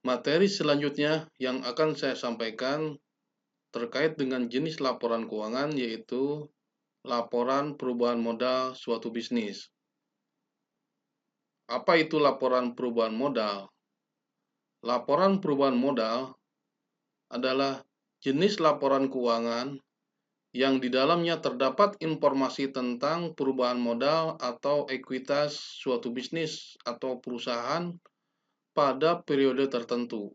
Materi selanjutnya yang akan saya sampaikan terkait dengan jenis laporan keuangan, yaitu laporan perubahan modal suatu bisnis. Apa itu laporan perubahan modal? Laporan perubahan modal adalah jenis laporan keuangan yang di dalamnya terdapat informasi tentang perubahan modal atau ekuitas suatu bisnis atau perusahaan pada periode tertentu.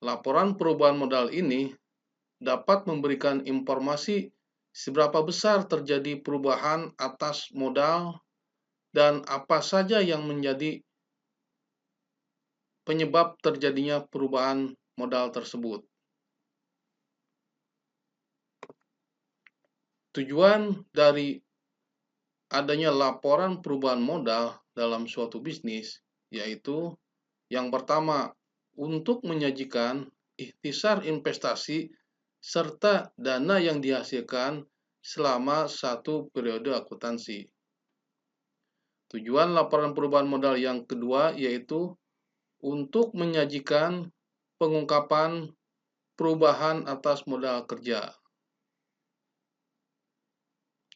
Laporan perubahan modal ini dapat memberikan informasi seberapa besar terjadi perubahan atas modal dan apa saja yang menjadi penyebab terjadinya perubahan modal tersebut. Tujuan dari adanya laporan perubahan modal dalam suatu bisnis yaitu yang pertama, untuk menyajikan ikhtisar investasi serta dana yang dihasilkan selama satu periode akuntansi. Tujuan laporan perubahan modal yang kedua yaitu untuk menyajikan pengungkapan perubahan atas modal kerja.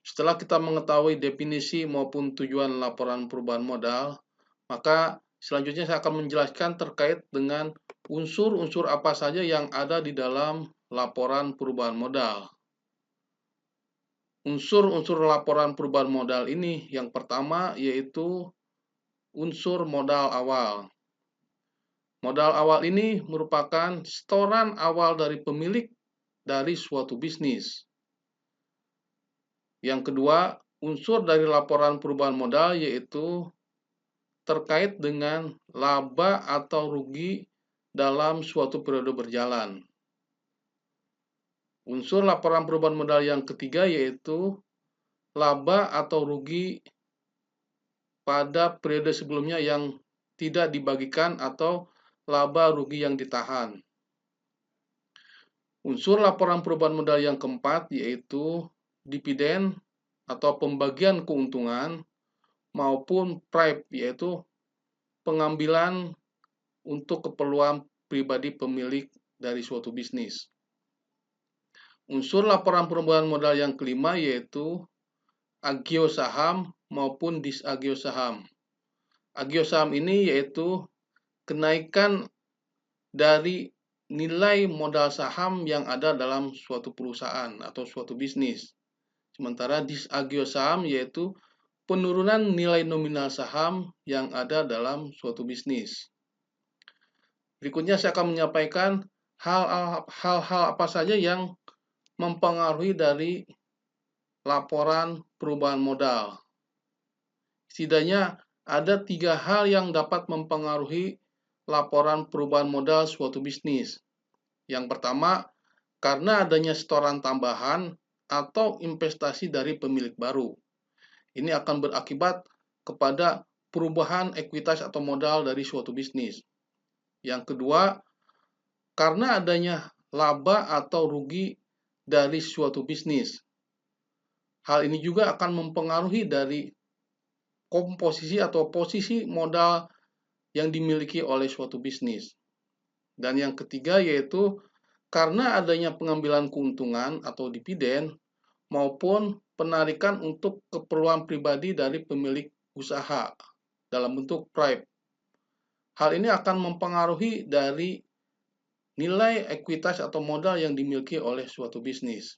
Setelah kita mengetahui definisi maupun tujuan laporan perubahan modal, maka selanjutnya saya akan menjelaskan terkait dengan unsur-unsur apa saja yang ada di dalam laporan perubahan modal. Unsur-unsur laporan perubahan modal ini yang pertama yaitu unsur modal awal. Modal awal ini merupakan setoran awal dari pemilik dari suatu bisnis. Yang kedua, unsur dari laporan perubahan modal yaitu terkait dengan laba atau rugi dalam suatu periode berjalan. Unsur laporan perubahan modal yang ketiga yaitu laba atau rugi pada periode sebelumnya yang tidak dibagikan atau laba rugi yang ditahan. Unsur laporan perubahan modal yang keempat yaitu dividen atau pembagian keuntungan maupun PRIP yaitu pengambilan untuk keperluan pribadi pemilik dari suatu bisnis. Unsur laporan perubahan modal yang kelima yaitu agio saham maupun disagio saham. Agio saham ini yaitu kenaikan dari nilai modal saham yang ada dalam suatu perusahaan atau suatu bisnis. Sementara disagio saham yaitu penurunan nilai nominal saham yang ada dalam suatu bisnis. Berikutnya saya akan menyampaikan hal-hal apa saja yang mempengaruhi dari laporan perubahan modal. Setidaknya ada 3 hal yang dapat mempengaruhi laporan perubahan modal suatu bisnis. Yang pertama, karena adanya setoran tambahan atau investasi dari pemilik baru. Ini akan berakibat kepada perubahan ekuitas atau modal dari suatu bisnis. Yang kedua, karena adanya laba atau rugi dari suatu bisnis. Hal ini juga akan mempengaruhi dari komposisi atau posisi modal yang dimiliki oleh suatu bisnis. Dan yang ketiga yaitu karena adanya pengambilan keuntungan atau dividen maupun penarikan untuk keperluan pribadi dari pemilik usaha dalam bentuk PRIP. Hal ini akan mempengaruhi dari nilai ekuitas atau modal yang dimiliki oleh suatu bisnis.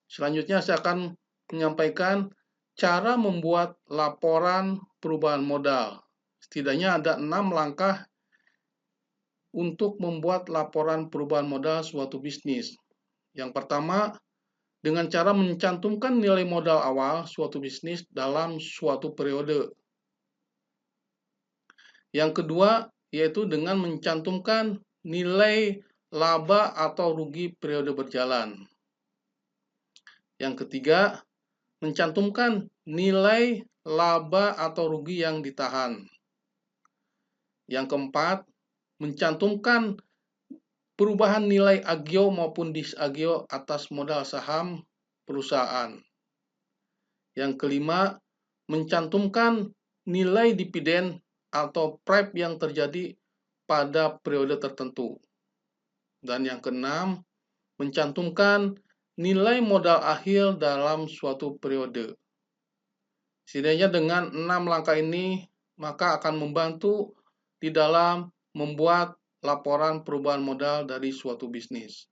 Selanjutnya saya akan menyampaikan cara membuat laporan perubahan modal. Setidaknya ada 6 langkah untuk membuat laporan perubahan modal suatu bisnis. Yang pertama, dengan cara mencantumkan nilai modal awal suatu bisnis dalam suatu periode. Yang kedua, yaitu dengan mencantumkan nilai laba atau rugi periode berjalan. Yang ketiga, mencantumkan nilai laba atau rugi yang ditahan. Yang keempat, mencantumkan perubahan nilai agio maupun disagio atas modal saham perusahaan. Yang kelima, mencantumkan nilai dividen atau PREP yang terjadi pada periode tertentu. Dan yang keenam, mencantumkan nilai modal akhir dalam suatu periode. Setidaknya dengan 6 langkah ini, maka akan membantu di dalam membuat laporan perubahan modal dari suatu bisnis.